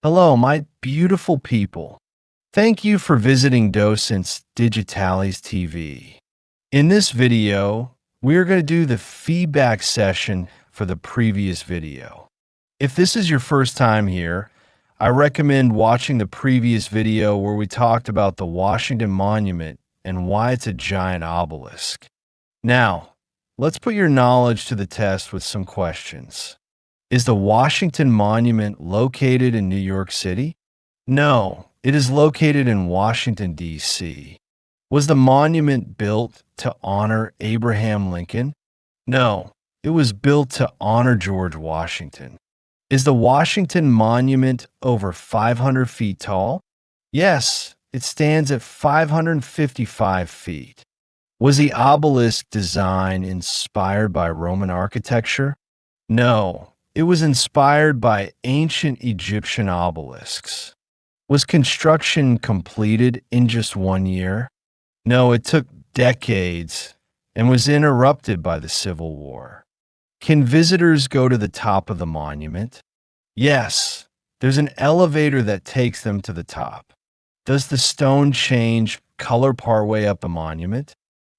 Hello, my beautiful people. Thank you for visiting Docentes DigitalesTV. In this video, we're going to do the feedback session for the previous video. If this is your first time here, I recommend watching the previous video where we talked about the Washington Monument and why it's a giant obelisk. Now, let's put your knowledge to the test with some questions. Is the Washington Monument located in New York City? No, it is located in Washington, D.C. Was the monument built to honor Abraham Lincoln? No, it was built to honor George Washington. Is the Washington Monument over 500 feet tall? Yes, it stands at 555 feet. Was the obelisk design inspired by Roman architecture? No, it was inspired by ancient Egyptian obelisks. Was construction completed in just 1 year? No, it took decades and was interrupted by the Civil War. Can visitors go to the top of the monument? Yes, there's an elevator that takes them to the top. Does the stone change color partway up the monument?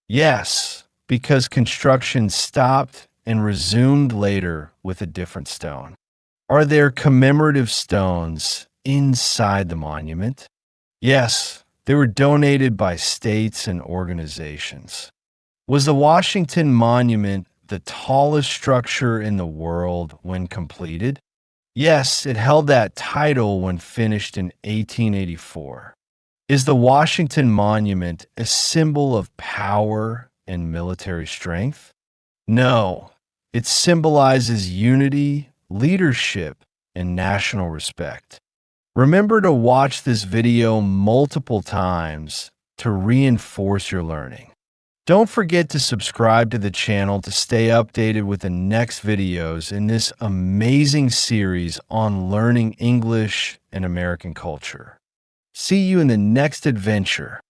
Yes, because construction stopped and resumed later with a different stone. Are there commemorative stones inside the monument? Yes, they were donated by states and organizations. Was the Washington Monument the tallest structure in the world when completed? Yes, it held that title when finished in 1884. Is the Washington Monument a symbol of power and military strength? No, it symbolizes unity, leadership, and national respect. Remember to watch this video multiple times to reinforce your learning. Don't forget to subscribe to the channel to stay updated with the next videos in this amazing series on learning English and American culture. See you in the next adventure.